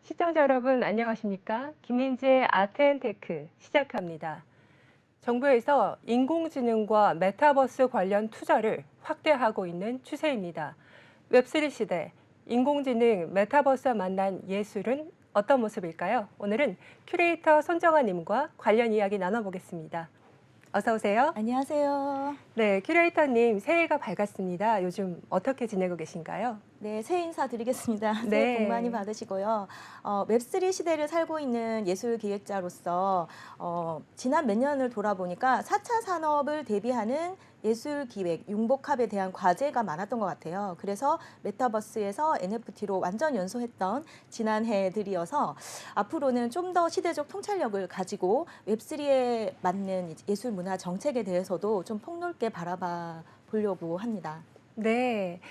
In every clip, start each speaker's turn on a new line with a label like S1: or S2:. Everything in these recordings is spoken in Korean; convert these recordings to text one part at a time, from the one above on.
S1: 시청자 여러분 안녕하십니까? 김민지의 아트앤테크 시작합니다. 정부에서 인공지능과 메타버스 관련 투자를 확대하고 있는 추세입니다. 웹3 시대, 인공지능, 메타버스와 만난 예술은 어떤 모습일까요? 오늘은 큐레이터 손정아님과 관련 이야기 나눠보겠습니다. 어서 오세요.
S2: 안녕하세요.
S1: 네, 큐레이터님 새해가 밝았습니다. 요즘 어떻게 지내고 계신가요?
S2: 네, 새해 인사드리겠습니다.
S1: 네.
S2: 새해 복 많이 받으시고요. 웹3 시대를 살고 있는 예술 기획자로서 지난 몇 년을 돌아보니까 4차 산업을 대비하는 예술 기획, 융복합에 대한 과제가 많았던 것 같아요. 그래서 메타버스에서 NFT로 완전 연소했던 지난해들이어서 앞으로는 좀 더 시대적 통찰력을 가지고 웹3에 맞는 예술 문화 정책에 대해서도 좀 폭넓게 바라봐 보려고 합니다.
S1: 네.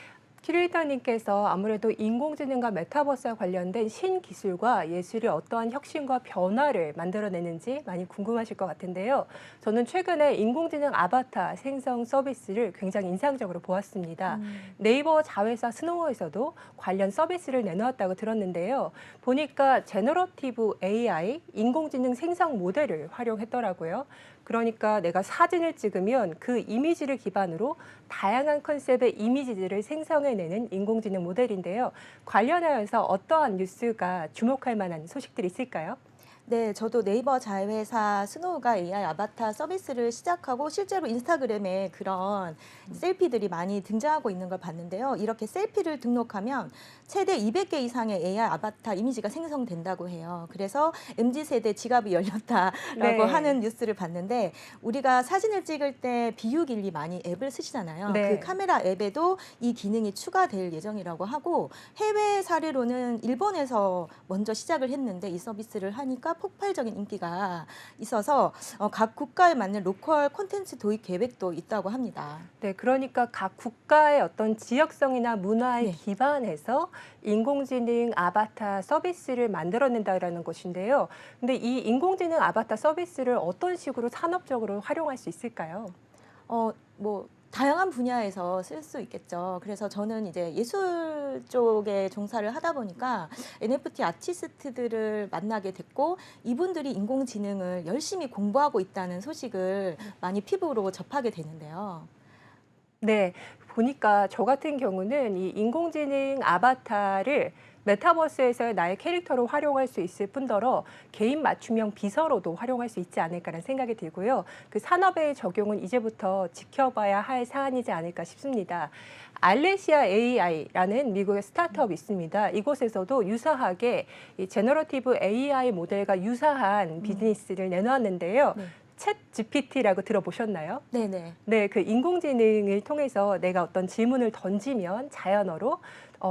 S1: 큐레이터님께서 아무래도 인공지능과 메타버스와 관련된 신기술과 예술이 어떠한 혁신과 변화를 만들어내는지 많이 궁금하실 것 같은데요. 저는 최근에 인공지능 아바타 생성 서비스를 굉장히 인상적으로 보았습니다. 네이버 자회사 스노우에서도 관련 서비스를 내놓았다고 들었는데요. 보니까 제너러티브 AI, 인공지능 생성 모델을 활용했더라고요. 그러니까 내가 사진을 찍으면 그 이미지를 기반으로 다양한 컨셉의 이미지들을 생성해내는 인공지능 모델인데요. 관련하여서 어떠한 뉴스가 주목할 만한 소식들이 있을까요?
S2: 네, 저도 네이버 자회사 스노우가 AI 아바타 서비스를 시작하고 실제로 인스타그램에 그런 셀피들이 많이 등장하고 있는 걸 봤는데요. 이렇게 셀피를 등록하면 최대 200개 이상의 AI 아바타 이미지가 생성된다고 해요. 그래서 MZ세대 지갑이 열렸다라고
S1: 네.
S2: 하는 뉴스를 봤는데 우리가 사진을 찍을 때 비유길리 많이 앱을 쓰시잖아요.
S1: 네.
S2: 그 카메라 앱에도 이 기능이 추가될 예정이라고 하고 해외 사례로는 일본에서 먼저 시작을 했는데 이 서비스를 하니까 폭발적인 인기가 있어서 각 국가에 맞는 로컬 콘텐츠 도입 계획도 있다고 합니다.
S1: 네, 그러니까 각 국가의 어떤 지역성이나 문화에
S2: 네.
S1: 기반해서 인공지능 아바타 서비스를 만들어낸다라는 것인데요. 근데 이 인공지능 아바타 서비스를 어떤 식으로 산업적으로 활용할 수 있을까요?
S2: 뭐 다양한 분야에서 쓸 수 있겠죠. 그래서 저는 이제 예술 쪽에 종사를 하다 보니까 NFT 아티스트들을 만나게 됐고 이분들이 인공지능을 열심히 공부하고 있다는 소식을 많이 피부로 접하게 되는데요.
S1: 네, 보니까 저 같은 경우는 이 인공지능 아바타를 메타버스에서의 나의 캐릭터로 활용할 수 있을 뿐더러 개인 맞춤형 비서로도 활용할 수 있지 않을까라는 생각이 들고요. 그 산업의 적용은 이제부터 지켜봐야 할 사안이지 않을까 싶습니다. 알레시아 AI라는 미국의 스타트업이 있습니다. 이곳에서도 유사하게 이 제너러티브 AI 모델과 유사한 비즈니스를 내놓았는데요.
S2: 네.
S1: 챗 GPT라고 들어보셨나요?
S2: 네네.
S1: 네, 그 인공지능을 통해서 내가 어떤 질문을 던지면 자연어로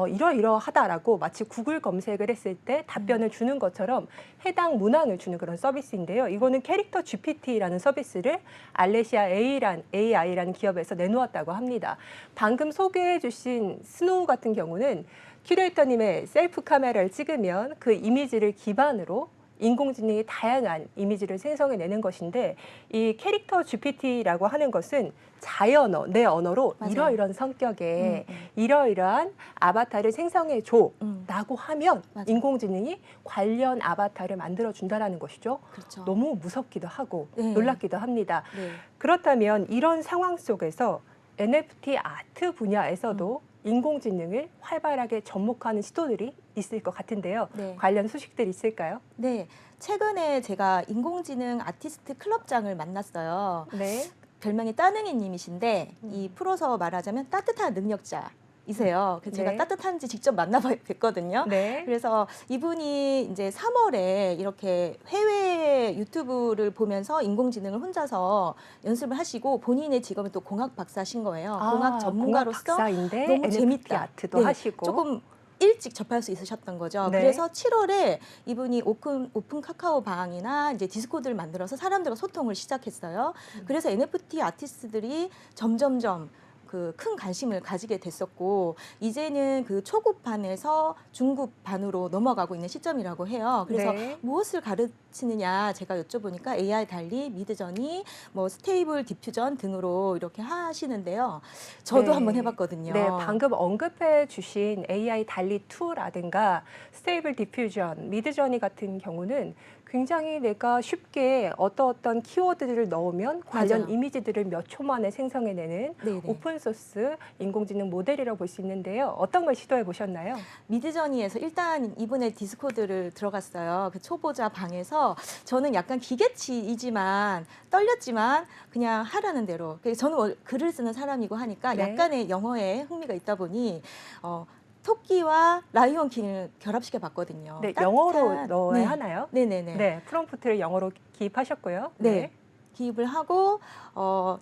S1: 이러이러하다라고 마치 구글 검색을 했을 때 답변을 주는 것처럼 해당 문항을 주는 그런 서비스인데요. 이거는 캐릭터 GPT라는 서비스를 알레시아 AI라는 기업에서 내놓았다고 합니다. 방금 소개해 주신 스노우 같은 경우는 큐레이터님의 셀프 카메라를 찍으면 그 이미지를 기반으로 인공지능이 다양한 이미지를 생성해내는 것인데 이 캐릭터 GPT라고 하는 것은 자연어, 내 언어로
S2: 맞아요.
S1: 이러이러한 성격의 이러이러한 아바타를 생성해줘 라고 하면
S2: 맞아요.
S1: 인공지능이 관련 아바타를 만들어준다는 것이죠.
S2: 그렇죠.
S1: 너무 무섭기도 하고
S2: 네.
S1: 놀랍기도 합니다.
S2: 네.
S1: 그렇다면 이런 상황 속에서 NFT 아트 분야에서도 인공지능을 활발하게 접목하는 시도들이 있을 것 같은데요.
S2: 네.
S1: 관련 소식들이 있을까요?
S2: 네. 최근에 제가 인공지능 아티스트 클럽장을 만났어요.
S1: 네.
S2: 별명이 따능이 님이신데 이 풀어서 말하자면 따뜻한 능력자이세요. 그래서 제가
S1: 네.
S2: 따뜻한지 직접 만나뵀거든요.
S1: 네.
S2: 그래서 이분이 이제 3월에 이렇게 해외 유튜브를 보면서 인공지능을 혼자서 연습을 하시고 본인의 직업은 또 공학 박사신 거예요. 공학 전문가로서
S1: 공학 박사인데
S2: 너무
S1: NFT
S2: 재밌다.
S1: 아트도 하시고
S2: 조금 일찍 접할 수 있으셨던 거죠.
S1: 네.
S2: 그래서 7월에 이분이 오픈 카카오 방이나 이제 디스코드를 만들어서 사람들과 소통을 시작했어요. 그래서 NFT 아티스트들이 점점점 그 큰 관심을 가지게 됐었고 이제는 그 초급반에서 중급반으로 넘어가고 있는 시점이라고 해요. 그래서
S1: 네.
S2: 무엇을 가르치느냐 제가 여쭤보니까 AI 달리, 미드저니, 뭐 스테이블 디퓨전 등으로 이렇게 하시는데요. 저도
S1: 네.
S2: 한번 해봤거든요.
S1: 네, 방금 언급해 주신 AI 달리 2라든가 스테이블 디퓨전, 미드저니 같은 경우는 굉장히 내가 쉽게 어떤 키워드들을 넣으면 관련
S2: 맞아요.
S1: 이미지들을 몇 초 만에 생성해내는
S2: 네네.
S1: 오픈 소스 인공지능 모델이라고 볼 수 있는데요. 어떤 걸 시도해 보셨나요?
S2: 미드저니에서 일단 이분의 디스코드를 들어갔어요. 그 초보자 방에서 저는 약간 기계치이지만 떨렸지만 그냥 하라는 대로. 그래서 저는 글을 쓰는 사람이고 하니까
S1: 네.
S2: 약간의 영어에 흥미가 있다 보니 토끼와 라이온 킹을 결합시켜 봤거든요.
S1: 네, 영어로 넣어야
S2: 네.
S1: 하나요?
S2: 네네네.
S1: 네, 프롬프트를 영어로 기입하셨고요.
S2: 네. 기입을 하고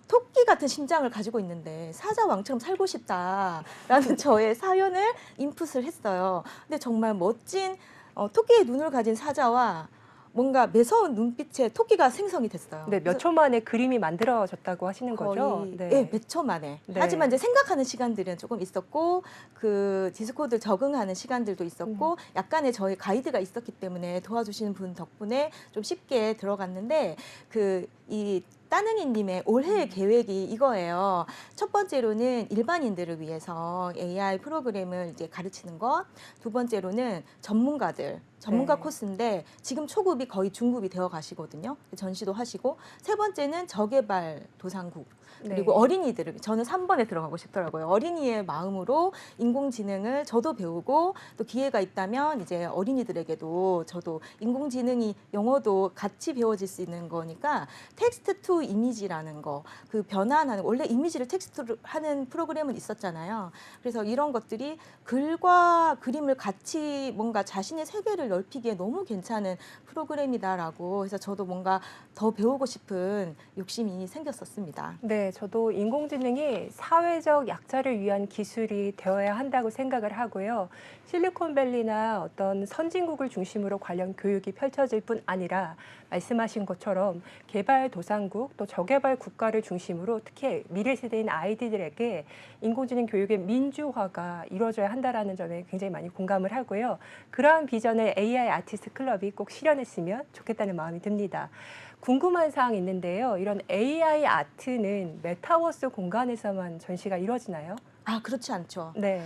S2: 토끼 같은 심장을 가지고 있는데 사자 왕처럼 살고 싶다라는 저의 사연을 인풋을 했어요. 근데 정말 멋진 토끼의 눈을 가진 사자와 뭔가 매서운 눈빛의 토끼가 생성이 됐어요.
S1: 네, 몇
S2: 그래서
S1: 초 만에 그림이 만들어졌다고 하시는 거죠?
S2: 거의
S1: 네.
S2: 몇 초 만에.
S1: 네.
S2: 하지만 이제 생각하는 시간들은 조금 있었고 그 디스코드 적응하는 시간들도 있었고 약간의 저희 가이드가 있었기 때문에 도와주시는 분 덕분에 좀 쉽게 들어갔는데 이 따능이님의 올해의 계획이 이거예요. 첫 번째로는 일반인들을 위해서 AI 프로그램을 이제 가르치는 것. 두 번째로는 전문가
S1: 네.
S2: 코스인데 지금 초급이 거의 중급이 되어 가시거든요. 전시도 하시고. 세 번째는 저개발 도상국. 그리고
S1: 네.
S2: 어린이들을 저는 3번에 들어가고 싶더라고요. 어린이의 마음으로 인공지능을 저도 배우고 또 기회가 있다면 이제 어린이들에게도 저도 인공지능이 영어도 같이 배워질 수 있는 거니까 텍스트 투 이미지라는 거, 그 변환하는 원래 이미지를 텍스트로 하는 프로그램은 있었잖아요. 그래서 이런 것들이 글과 그림을 같이 뭔가 자신의 세계를 넓히기에 너무 괜찮은 프로그램이다라고 해서 저도 뭔가 더 배우고 싶은 욕심이 생겼었습니다.
S1: 네, 저도 인공지능이 사회적 약자를 위한 기술이 되어야 한다고 생각을 하고요. 실리콘밸리나 어떤 선진국을 중심으로 관련 교육이 펼쳐질 뿐 아니라 말씀하신 것처럼 개발도상국 또 저개발 국가를 중심으로 특히 미래 세대인 아이들에게 인공지능 교육의 민주화가 이루어져야 한다라는 점에 굉장히 많이 공감을 하고요. 그러한 비전을 AI 아티스트 클럽이 꼭 실현했으면 좋겠다는 마음이 듭니다. 궁금한 사항이 있는데요. 이런 AI 아트는 메타버스 공간에서만 전시가 이루어지나요?
S2: 아, 그렇지 않죠.
S1: 네.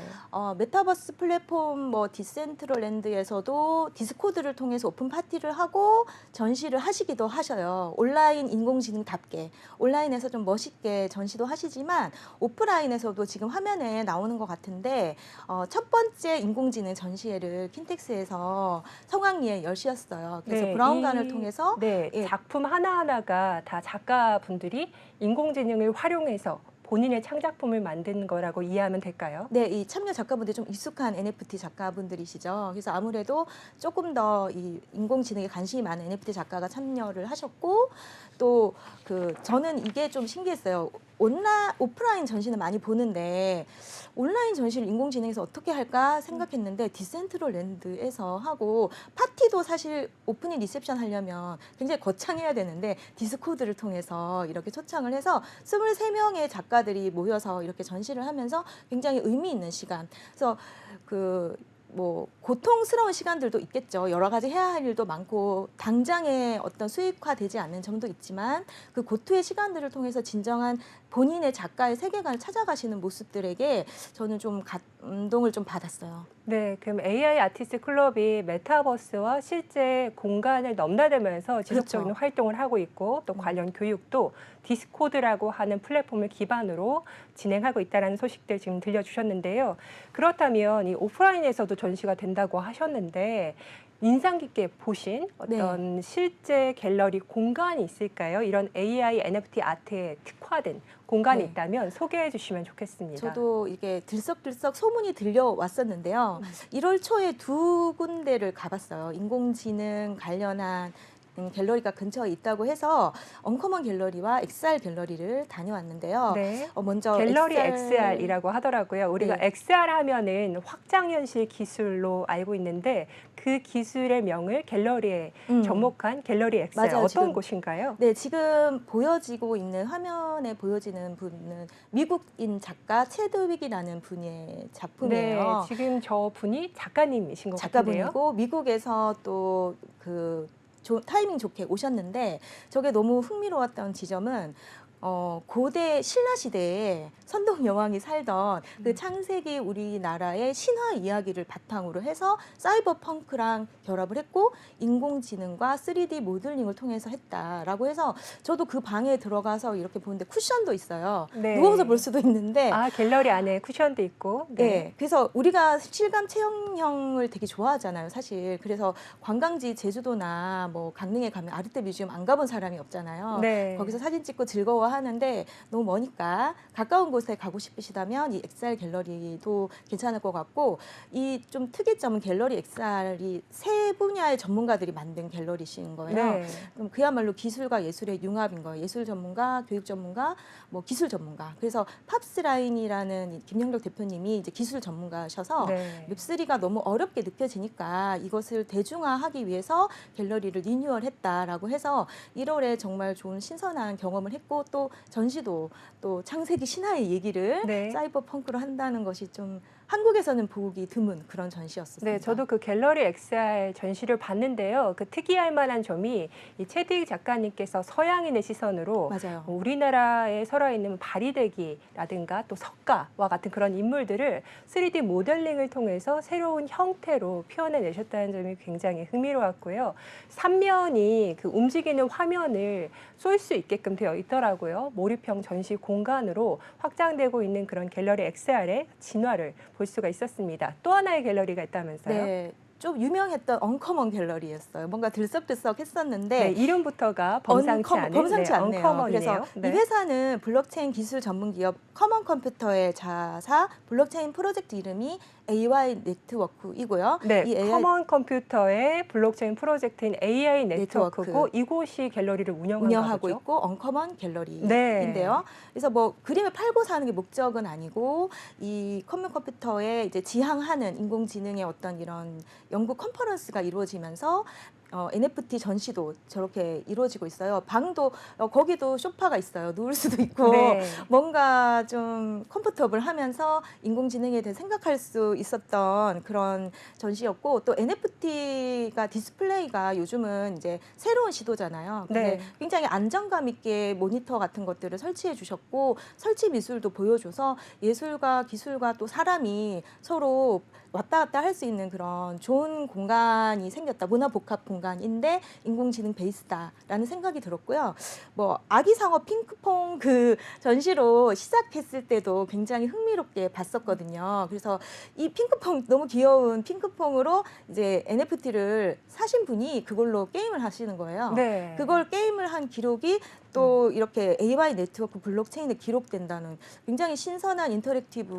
S2: 메타버스 플랫폼 뭐 디센트럴랜드에서도 디스코드를 통해서 오픈 파티를 하고 전시를 하시기도 하셔요. 온라인 인공지능답게 온라인에서 좀 멋있게 전시도 하시지만 오프라인에서도 지금 화면에 나오는 것 같은데 첫 번째 인공지능 전시회를 킨텍스에서 성황리에 열시었어요. 그래서
S1: 네,
S2: 브라운관을 통해서
S1: 네,
S2: 예.
S1: 작품 하나하나가 다 작가분들이 인공지능을 활용해서 본인의 창작품을 만든 거라고 이해하면 될까요?
S2: 네, 이 참여 작가분들이 좀 익숙한 NFT 작가분들이시죠. 그래서 아무래도 조금 더 이 인공지능에 관심이 많은 NFT 작가가 참여를 하셨고 또 저는 이게 좀 신기했어요. 오프라인 전시는 많이 보는데 온라인 전시를 인공지능에서 어떻게 할까 생각했는데 디센트럴랜드에서 하고 파티도 사실 오프닝 리셉션 하려면 굉장히 거창해야 되는데 디스코드를 통해서 이렇게 초청을 해서 23명의 작가들이 모여서 이렇게 전시를 하면서 굉장히 의미 있는 시간. 그래서 뭐 고통스러운 시간들도 있겠죠. 여러 가지 해야 할 일도 많고 당장에 어떤 수익화되지 않는 점도 있지만 그 고통의 시간들을 통해서 진정한 본인의 작가의 세계관을 찾아가시는 모습들에게 저는 좀 감동을 좀 받았어요.
S1: 네, 그럼 AI 아티스트 클럽이 메타버스와 실제 공간을 넘나들면서 지속적인
S2: 그렇죠.
S1: 활동을 하고 있고 또 관련 교육도 디스코드라고 하는 플랫폼을 기반으로 진행하고 있다는 소식들 지금 들려주셨는데요. 그렇다면 이 오프라인에서도 전시가 된다고 하셨는데 인상 깊게 보신 어떤 실제 갤러리 공간이 있을까요? 이런 AI NFT 아트에 특화된 공간이
S2: 네.
S1: 있다면 소개해 주시면 좋겠습니다.
S2: 저도 이게 들썩들썩 소문이 들려왔었는데요. 1월 초에 2군데를 가봤어요. 인공지능 관련한 갤러리가 근처에 있다고 해서 언커먼 갤러리와 엑스알 갤러리를 다녀왔는데요.
S1: 네.
S2: 먼저
S1: 갤러리 XR이라고 하더라고요. 우리가
S2: 네.
S1: XR 하면은 확장현실 기술로 알고 있는데 그 기술의 명을 갤러리에 접목한 갤러리 XR
S2: 맞아요,
S1: 어떤
S2: 지금.
S1: 곳인가요?
S2: 네, 지금 보여지고 있는 화면에 보여지는 분은 미국인 작가 체드윅이라는 분의 작품이에요.
S1: 네, 지금 저 분이 작가님이신 것 같은데요.
S2: 작가분이고 미국에서 또 그 타이밍 좋게 오셨는데 저게 너무 흥미로웠던 지점은 고대 신라 시대에 선동 여왕이 살던 그 창세기 우리나라의 신화 이야기를 바탕으로 해서 사이버 펑크랑 결합을 했고 인공지능과 3D 모델링을 통해서 했다라고 해서 저도 그 방에 들어가서 이렇게 보는데 쿠션도 있어요.
S1: 네.
S2: 누워서 볼 수도 있는데
S1: 아, 갤러리 안에 쿠션도 있고.
S2: 네. 그래서 우리가 실감 체험형을 되게 좋아하잖아요, 사실. 그래서 관광지 제주도나 뭐 강릉에 가면 아르테 뮤지엄 안 가본 사람이 없잖아요.
S1: 네.
S2: 거기서 사진 찍고 즐거워하는데 너무 머니까 가까운 곳에 가고 싶으시다면 이 엑스알 갤러리도 괜찮을 것 같고 이 좀 특이점은 갤러리 엑스알이 세 분야의 전문가들이 만든 갤러리신 거예요.
S1: 네.
S2: 그럼 그야말로 기술과 예술의 융합인 거예요. 예술 전문가, 교육 전문가, 뭐 기술 전문가. 그래서 팝스라인이라는 이 김영덕 대표님이 이제 기술 전문가셔서
S1: 네.
S2: 웹3가 너무 어렵게 느껴지니까 이것을 대중화하기 위해서 갤러리를 리뉴얼했다라고 해서 1월에 정말 좋은 신선한 경험을 했고 또 전시도 또 창세기 신화의 얘기를
S1: 네.
S2: 사이버 펑크로 한다는 것이 좀 한국에서는 보기 드문 그런 전시였습니다.
S1: 네, 저도 그 갤러리 XR 전시를 봤는데요. 그 특이할 만한 점이 이 체드윅 작가님께서 서양인의 시선으로
S2: 맞아요.
S1: 우리나라에 살아 있는 바리대기라든가 또 석가와 같은 그런 인물들을 3D 모델링을 통해서 새로운 형태로 표현해내셨다는 점이 굉장히 흥미로웠고요. 3면이 그 움직이는 화면을 쏠 수 있게끔 되어 있더라고요. 몰입형 전시 공간으로 확장되고 있는 그런 갤러리 XR의 진화를 볼 수가 있었습니다. 또 하나의 갤러리가 있다면서요?
S2: 네. 좀 유명했던 언커먼 갤러리였어요. 뭔가 들썩들썩했었는데
S1: 네, 이름부터가 범상치 않은
S2: 범상치
S1: 네,
S2: 않네요.
S1: 언커먼이네요.
S2: 그래서 이 회사는 블록체인 기술 전문 기업 커먼 컴퓨터의 자사 블록체인 프로젝트 이름이 AI 네트워크이고요.
S1: 네,
S2: 이 AI
S1: 커먼 컴퓨터의 블록체인 프로젝트인 AI 네트워크고
S2: 네트워크.
S1: 이곳이 갤러리를 운영하고
S2: 운영하고
S1: 거죠.
S2: 있고 언커먼 갤러리인데요.
S1: 네.
S2: 그래서 뭐 그림을 팔고 사는 게 목적은 아니고 이 커먼 컴퓨터에 이제 지향하는 인공지능의 어떤 이런 연구 컨퍼런스가 이루어지면서 NFT 전시도 저렇게 이루어지고 있어요. 방도 거기도 소파가 있어요. 누울 수도 있고
S1: 네.
S2: 뭔가 좀 컴포터블하면서 인공지능에 대해 생각할 수 있었던 그런 전시였고 또 NFT가 디스플레이가 요즘은 이제 새로운 시도잖아요. 근데
S1: 네.
S2: 굉장히 안정감 있게 모니터 같은 것들을 설치해 주셨고 설치 미술도 보여줘서 예술과 기술과 또 사람이 서로 왔다 갔다 할 수 있는 그런 좋은 공간이 생겼다. 문화 복합 공간인데 인공지능 베이스다라는 생각이 들었고요. 뭐 아기 상어 핑크퐁 그 전시로 시작했을 때도 굉장히 흥미롭게 봤었거든요. 그래서 이 핑크퐁 너무 귀여운 핑크퐁으로 이제 NFT를 사신 분이 그걸로 게임을 하시는 거예요.
S1: 네.
S2: 그걸 게임을 한 기록이 또 이렇게 AI 네트워크 블록체인에 기록된다는 굉장히 신선한 인터랙티브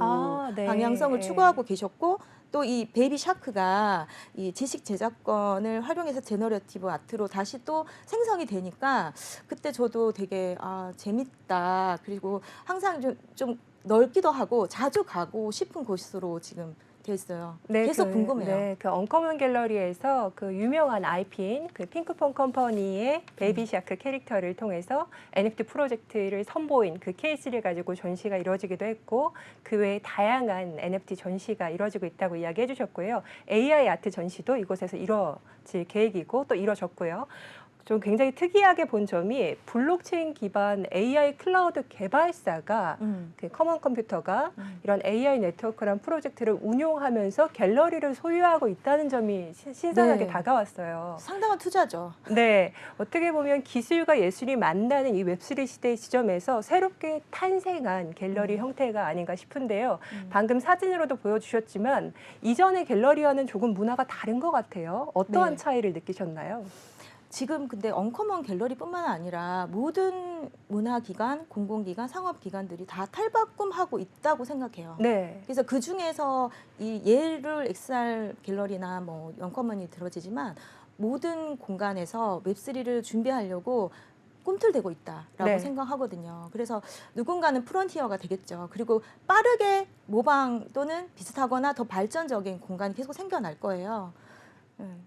S1: 네.
S2: 방향성을
S1: 네.
S2: 추구하고 계셨고 또 이 베이비 샤크가 이 지식 저작권을 활용해서 제너러티브 아트로 다시 또 생성이 되니까 그때 저도 되게 재밌다. 그리고 항상 좀 넓기도 하고 자주 가고 싶은 곳으로 지금 돼 있어요.
S1: 네,
S2: 계속 궁금해요.
S1: 네, 그 언커먼 갤러리에서 그 유명한 IP인 그 핑크퐁 컴퍼니의 베이비 샤크 캐릭터를 통해서 NFT 프로젝트를 선보인 그 케이스를 가지고 전시가 이루어지기도 했고 그 외에 다양한 NFT 전시가 이루어지고 있다고 이야기해 주셨고요. AI 아트 전시도 이곳에서 이루어질 계획이고 또 이루어졌고요. 좀 굉장히 특이하게 본 점이 블록체인 기반 AI 클라우드 개발사가 그 커먼 컴퓨터가 이런 AI 네트워크란 프로젝트를 운용하면서 갤러리를 소유하고 있다는 점이 신선하게
S2: 네.
S1: 다가왔어요.
S2: 상당한 투자죠.
S1: 네, 어떻게 보면 기술과 예술이 만나는 이 웹3 시대의 지점에서 새롭게 탄생한 갤러리 형태가 아닌가 싶은데요. 방금 사진으로도 보여주셨지만 이전의 갤러리와는 조금 문화가 다른 것 같아요. 어떠한
S2: 네.
S1: 차이를 느끼셨나요?
S2: 지금 근데 언커먼 갤러리뿐만 아니라 모든 문화기관, 공공기관, 상업기관들이 다 탈바꿈하고 있다고 생각해요.
S1: 네.
S2: 그래서 그 중에서 이 예를 XR 갤러리나 뭐 언커먼이 들어지지만 모든 공간에서 웹3를 준비하려고 꿈틀대고 있다라고
S1: 네.
S2: 생각하거든요. 그래서 누군가는 프론티어가 되겠죠. 그리고 빠르게 모방 또는 비슷하거나 더 발전적인 공간이 계속 생겨날 거예요.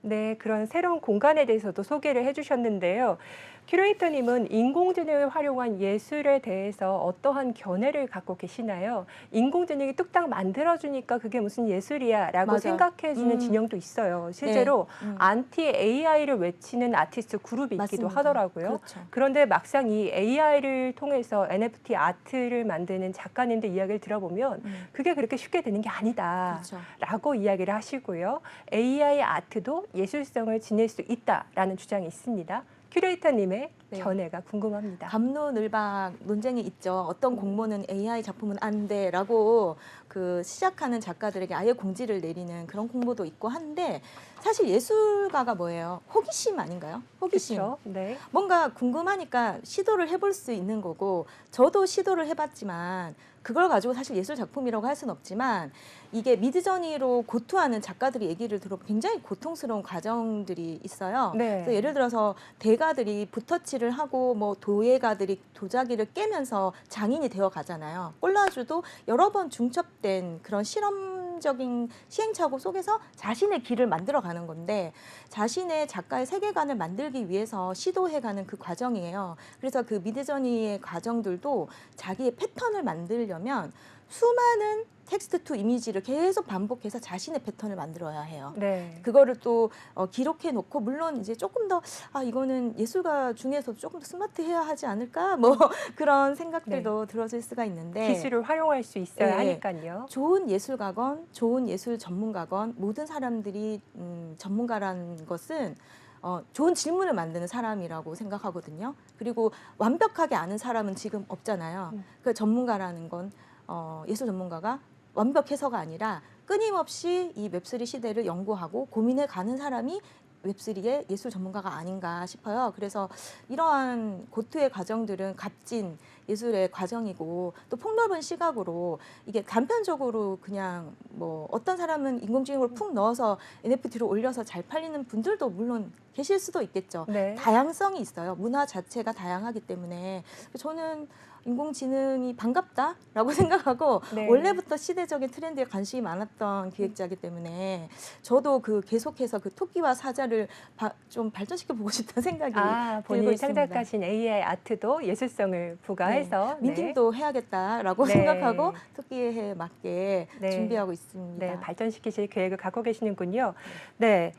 S1: 네, 그런 새로운 공간에 대해서도 소개를 해주셨는데요. 큐레이터님은 인공지능을 활용한 예술에 대해서 어떠한 견해를 갖고 계시나요? 인공지능이 뚝딱 만들어주니까 그게 무슨 예술이야 라고
S2: 맞아요.
S1: 생각해주는 진영도 있어요. 실제로
S2: 네.
S1: 안티 AI를 외치는 아티스트 그룹이 있기도
S2: 맞습니다.
S1: 하더라고요.
S2: 그렇죠.
S1: 그런데 막상 이 AI를 통해서 NFT 아트를 만드는 작가님들 이야기를 들어보면 그게 그렇게 쉽게 되는 게 아니다.
S2: 그렇죠.
S1: 라고 이야기를 하시고요. AI 아트도 예술성을 지닐 수 있다라는 주장이 있습니다. 큐레이터님의
S2: 네.
S1: 견해가 궁금합니다.
S2: 갑론을박 논쟁이 있죠. 어떤 공모는 AI 작품은 안 돼라고 그 시작하는 작가들에게 아예 공지를 내리는 그런 공모도 있고 한데 사실 예술가가 뭐예요? 호기심 아닌가요? 호기심.
S1: 그렇죠? 네.
S2: 뭔가 궁금하니까 시도를 해볼 수 있는 거고 저도 시도를 해봤지만 그걸 가지고 사실 예술 작품이라고 할 수는 없지만 이게 미드저니로 고투하는 작가들이 얘기를 들어보면 굉장히 고통스러운 과정들이 있어요.
S1: 네.
S2: 그래서 예를 들어서 대가들이 붓터치를 하고 뭐 도예가들이 도자기를 깨면서 장인이 되어 가잖아요. 콜라주도 여러 번 중첩된 그런 실험적인 시행착오 속에서 자신의 길을 만들어가는 건데 자신의 작가의 세계관을 만들기 위해서 시도해가는 그 과정이에요. 그래서 그 미드저니의 과정들도 자기의 패턴을 만들려면 수많은 텍스트 투 이미지를 계속 반복해서 자신의 패턴을 만들어야 해요.
S1: 네.
S2: 그거를 또 기록해 놓고 물론 이제 조금 더 이거는 예술가 중에서도 조금 더 스마트해야 하지 않을까 뭐 그런 생각들도 들어질 수가 있는데
S1: 기술을 활용할 수 있어야
S2: 네.
S1: 하니까요.
S2: 좋은 예술가건 좋은 예술 전문가건 모든 사람들이 전문가라는 것은 좋은 질문을 만드는 사람이라고 생각하거든요. 그리고 완벽하게 아는 사람은 지금 없잖아요. 그 전문가라는 건 예술 전문가가 완벽해서가 아니라 끊임없이 이 웹3 시대를 연구하고 고민해 가는 사람이 웹3의 예술 전문가가 아닌가 싶어요. 그래서 이러한 고투의 과정들은 값진 예술의 과정이고 또 폭넓은 시각으로 이게 단편적으로 그냥 뭐 어떤 사람은 인공지능으로 푹 넣어서 NFT로 올려서 잘 팔리는 분들도 물론 계실 수도 있겠죠.
S1: 네.
S2: 다양성이 있어요. 문화 자체가 다양하기 때문에 저는 인공지능이 반갑다라고 생각하고
S1: 네.
S2: 원래부터 시대적인 트렌드에 관심이 많았던 기획자이기 때문에 저도 그 계속해서 그 토끼와 사자를 좀 발전시켜 보고 싶다는 생각이 들고
S1: 본인이
S2: 있습니다.
S1: 창작하신 AI 아트도 예술성을 부과해서
S2: 민팅도 해야겠다라고
S1: 네.
S2: 생각하고 토끼의 해에 맞게
S1: 네.
S2: 준비하고 있습니다.
S1: 네, 발전시키실 계획을 갖고 계시는군요. 네.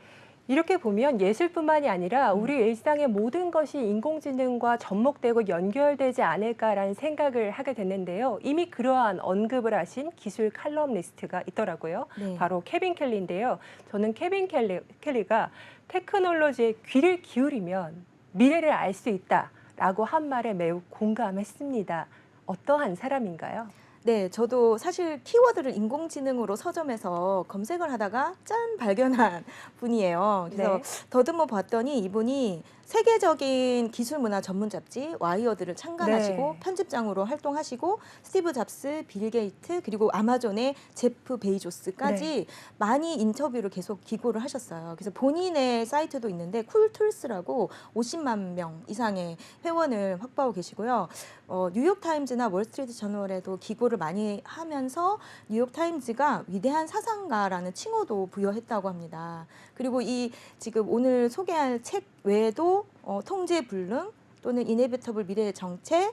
S1: 이렇게 보면 예술뿐만이 아니라 우리 일상의 모든 것이 인공지능과 접목되고 연결되지 않을까라는 생각을 하게 됐는데요. 이미 그러한 언급을 하신 기술 칼럼니스트가 있더라고요.
S2: 네.
S1: 바로 케빈 켈리인데요. 저는 케빈 켈리가 테크놀로지에 귀를 기울이면 미래를 알 수 있다라고 한 말에 매우 공감했습니다. 어떠한 사람인가요?
S2: 네, 저도 사실 키워드를 인공지능으로 서점에서 검색을 하다가 짠 발견한 분이에요. 그래서
S1: 네.
S2: 더듬어 봤더니 이분이 세계적인 기술문화 전문 잡지 와이어드를 창간하시고
S1: 네.
S2: 편집장으로 활동하시고 스티브 잡스, 빌 게이트 그리고 아마존의 제프 베이조스까지 많이 인터뷰를 계속 기고를 하셨어요. 그래서 본인의 사이트도 있는데 쿨툴스라고 50만 명 이상의 회원을 확보하고 계시고요. 뉴욕타임즈나 월스트리트 저널에도 기고를 많이 하면서 뉴욕타임즈가 위대한 사상가라는 칭호도 부여했다고 합니다. 그리고 이 지금 오늘 소개할 책 외에도 통제불능 또는 이네비터블 미래의 정책,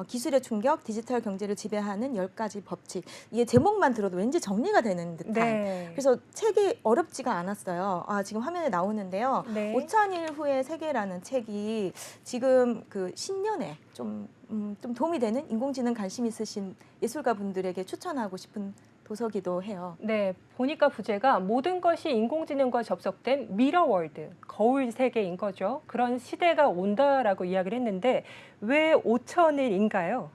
S2: 기술의 충격, 디지털 경제를 지배하는 10가지 법칙. 이게 제목만 들어도 왠지 정리가 되는 듯한.
S1: 네.
S2: 그래서 책이 어렵지가 않았어요. 지금 화면에 나오는데요.
S1: 네.
S2: 5000일 후의 세계라는 책이 지금 그 신년에 좀 도움이 되는 인공지능 관심 있으신 예술가 분들에게 추천하고 싶은 도서기도 해요.
S1: 네, 보니까 부제가 모든 것이 인공지능과 접속된 미러 월드, 거울 세계인 거죠. 그런 시대가 온다라고 이야기를 했는데 왜 5,000일인가요?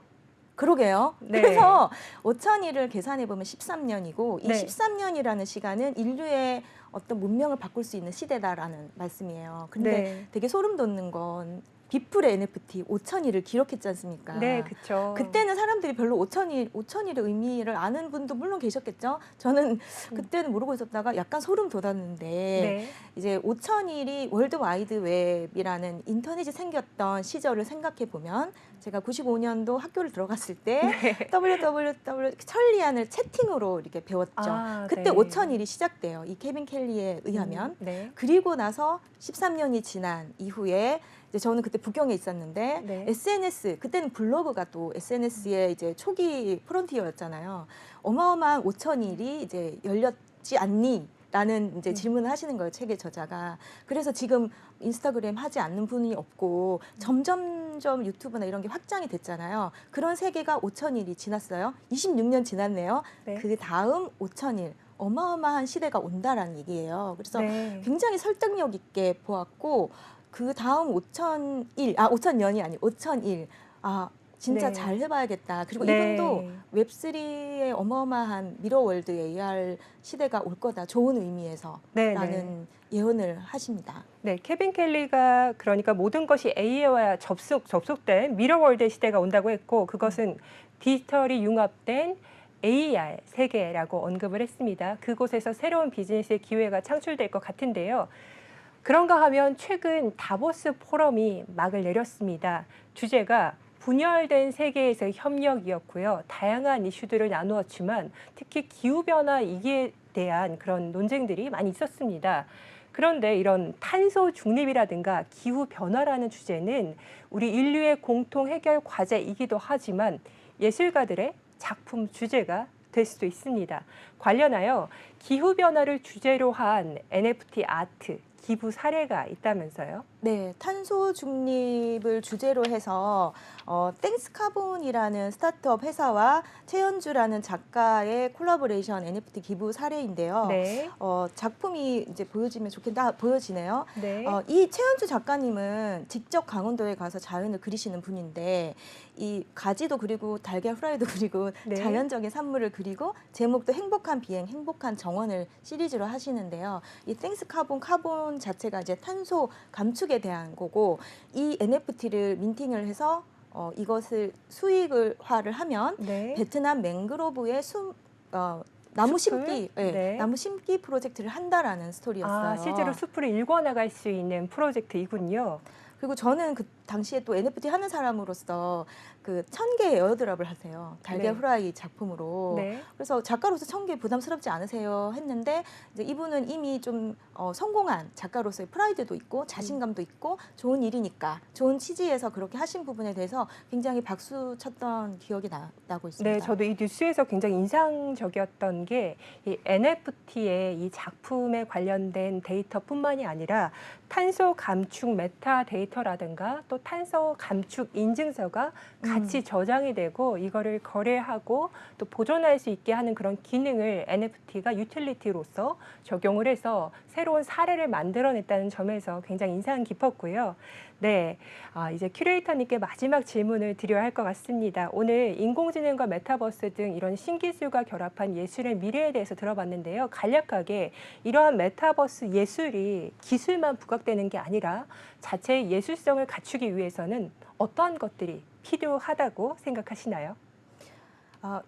S2: 그러게요.
S1: 네.
S2: 그래서 5,000일을 계산해 보면 13년이고 이
S1: 네.
S2: 13년이라는 시간은 인류의 어떤 문명을 바꿀 수 있는 시대다라는 말씀이에요. 근데
S1: 네.
S2: 되게 소름 돋는 건 비플의 NFT 5,000일을 기록했지 않습니까?
S1: 네, 그렇죠.
S2: 그때는 사람들이 별로 5,000일의 의미를 아는 분도 물론 계셨겠죠. 저는 그때는 모르고 있었다가 약간 소름 돋았는데
S1: 네.
S2: 이제 5,000일이 월드와이드 웹이라는 인터넷이 생겼던 시절을 생각해 보면 제가 95년도 학교를 들어갔을 때
S1: 네.
S2: www 천리안을 채팅으로 이렇게 배웠죠.
S1: 아,
S2: 그때
S1: 네.
S2: 5,000일이 시작돼요. 이 케빈 켈리에 의하면.
S1: 네.
S2: 그리고 나서 13년이 지난 이후에 이제 저는 그때 북경에 있었는데
S1: 네.
S2: SNS 그때는 블로그가 또 SNS의 이제 초기 프론티어였잖아요. 어마어마한 5,000일이 이제 열렸지 않니? 라는 이제 질문을 하시는 거예요, 책의 저자가. 그래서 지금 인스타그램 하지 않는 분이 없고 점점점 유튜브나 이런 게 확장이 됐잖아요. 그런 세계가 5,000일이 지났어요. 26년 지났네요.
S1: 네.
S2: 그 다음 5,000일 어마어마한 시대가 온다라는 얘기예요. 그래서
S1: 네.
S2: 굉장히 설득력 있게 보았고 그 다음 5,000년이 아니 5,000일. 아, 진짜
S1: 네.
S2: 잘 해봐야겠다. 그리고
S1: 네.
S2: 이분도 웹3의 어마어마한 미러월드 AR 시대가 올 거다. 좋은 의미에서
S1: 네,
S2: 라는 예언을 하십니다.
S1: 네, 케빈 켈리가 그러니까 모든 것이 AI와 접속된 미러월드 시대가 온다고 했고 그것은 디지털이 융합된 AR 세계라고 언급을 했습니다. 그곳에서 새로운 비즈니스의 기회가 창출될 것 같은데요. 그런가 하면 최근 다보스 포럼이 막을 내렸습니다. 주제가 분열된 세계에서의 협력이었고요. 다양한 이슈들을 나누었지만 특히 기후변화 이기에 대한 그런 논쟁들이 많이 있었습니다. 그런데 이런 탄소 중립이라든가 기후변화라는 주제는 우리 인류의 공통 해결 과제이기도 하지만 예술가들의 작품 주제가 될 수도 있습니다. 관련하여 기후변화를 주제로 한 NFT 아트, 기부 사례가 있다면서요?
S2: 네, 탄소 중립을 주제로 해서 땡스 카본이라는 스타트업 회사와 최연주라는 작가의 콜라보레이션 NFT 기부 사례인데요.
S1: 네.
S2: 작품이 이제 보여지면 좋겠다. 보여지네요.
S1: 네.
S2: 이 최연주 작가님은 직접 강원도에 가서 자연을 그리시는 분인데 이 가지도 그리고 달걀 후라이도 그리고
S1: 네.
S2: 자연적인 산물을 그리고 제목도 행복한 비행, 행복한 정원을 시리즈로 하시는데요. 이 땡스 카본 자체가 이제 탄소 감축에 대한 거고 이 NFT를 민팅을 해서 이것을 수익화를 하면
S1: 네.
S2: 베트남 맹그로브의 나무
S1: 숲을?
S2: 심기,
S1: 네.
S2: 나무 심기 프로젝트를 한다라는 스토리였어요.
S1: 아, 실제로 숲을 일궈나갈 수 있는 프로젝트이군요.
S2: 그리고 저는 그 당시에 또 NFT 하는 사람으로서 그 1,000개의 에어드랍을 하세요. 달걀
S1: 네.
S2: 후라이 작품으로.
S1: 네.
S2: 그래서 작가로서 1,000개 부담스럽지 않으세요? 했는데 이제 이분은 이미 좀 성공한 작가로서의 프라이드도 있고 자신감도 있고 좋은 일이니까 좋은 취지에서 그렇게 하신 부분에 대해서 굉장히 박수 쳤던 기억이 나고 있습니다.
S1: 네, 저도 이 뉴스에서 굉장히 인상적이었던 게 이 NFT의 이 작품에 관련된 데이터뿐만이 아니라 탄소 감축 메타 데이터라든가 또 탄소 감축 인증서가 같이 저장이 되고 이거를 거래하고 또 보존할 수 있게 하는 그런 기능을 NFT가 유틸리티로서 적용을 해서 새로운 사례를 만들어냈다는 점에서 굉장히 인상 깊었고요. 네, 이제 큐레이터님께 마지막 질문을 드려야 할 것 같습니다. 오늘 인공지능과 메타버스 등 이런 신기술과 결합한 예술의 미래에 대해서 들어봤는데요. 간략하게 이러한 메타버스 예술이 기술만 부각되는 게 아니라 자체의 예술성을 갖추기 위해서는 어떠한 것들이 필요하다고 생각하시나요?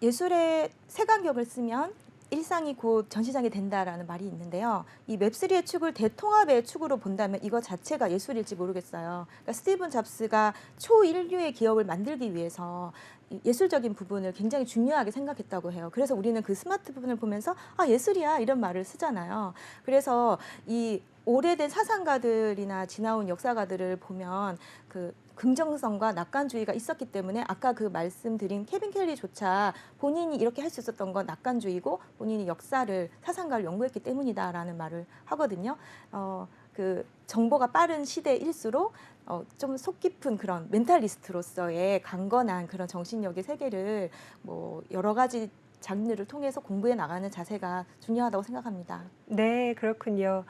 S2: 예술의 색안경을 쓰면 일상이 곧 전시장이 된다라는 말이 있는데요. 이 웹3의 축을 대통합의 축으로 본다면 이거 자체가 예술일지 모르겠어요. 그러니까 스티븐 잡스가 초인류의 기업을 만들기 위해서 이 예술적인 부분을 굉장히 중요하게 생각했다고 해요. 그래서 우리는 그 스마트폰을 보면서 예술이야 이런 말을 쓰잖아요. 그래서 이 오래된 사상가들이나 지나온 역사가들을 보면 그 긍정성과 낙관주의가 있었기 때문에 아까 그 말씀드린 케빈 켈리조차 본인이 이렇게 할 수 있었던 건 낙관주의고 본인이 역사를 사상가를 연구했기 때문이다라는 말을 하거든요. 그 정보가 빠른 시대일수록 좀 속 깊은 그런 멘탈리스트로서의 강건한 그런 정신력의 세계를 뭐 여러 가지 장르를 통해서 공부해 나가는 자세가 중요하다고 생각합니다.
S1: 네, 그렇군요.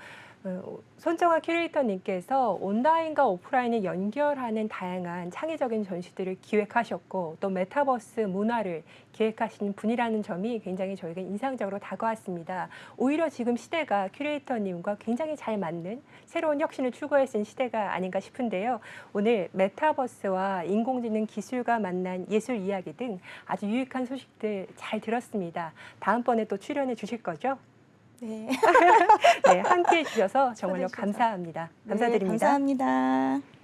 S1: 손정아 큐레이터님께서 온라인과 오프라인을 연결하는 다양한 창의적인 전시들을 기획하셨고 또 메타버스 문화를 기획하신 분이라는 점이 굉장히 저에게 인상적으로 다가왔습니다. 오히려 지금 시대가 큐레이터님과 굉장히 잘 맞는 새로운 혁신을 추구할 수 있는 시대가 아닌가 싶은데요. 오늘 메타버스와 인공지능 기술과 만난 예술 이야기 등 아주 유익한 소식들 잘 들었습니다. 다음번에 또 출연해 주실 거죠?
S2: 네.
S1: 네, 함께해 주셔서 정말로
S2: 초대해 주셔서.
S1: 감사합니다.
S2: 네,
S1: 감사드립니다.
S2: 감사합니다.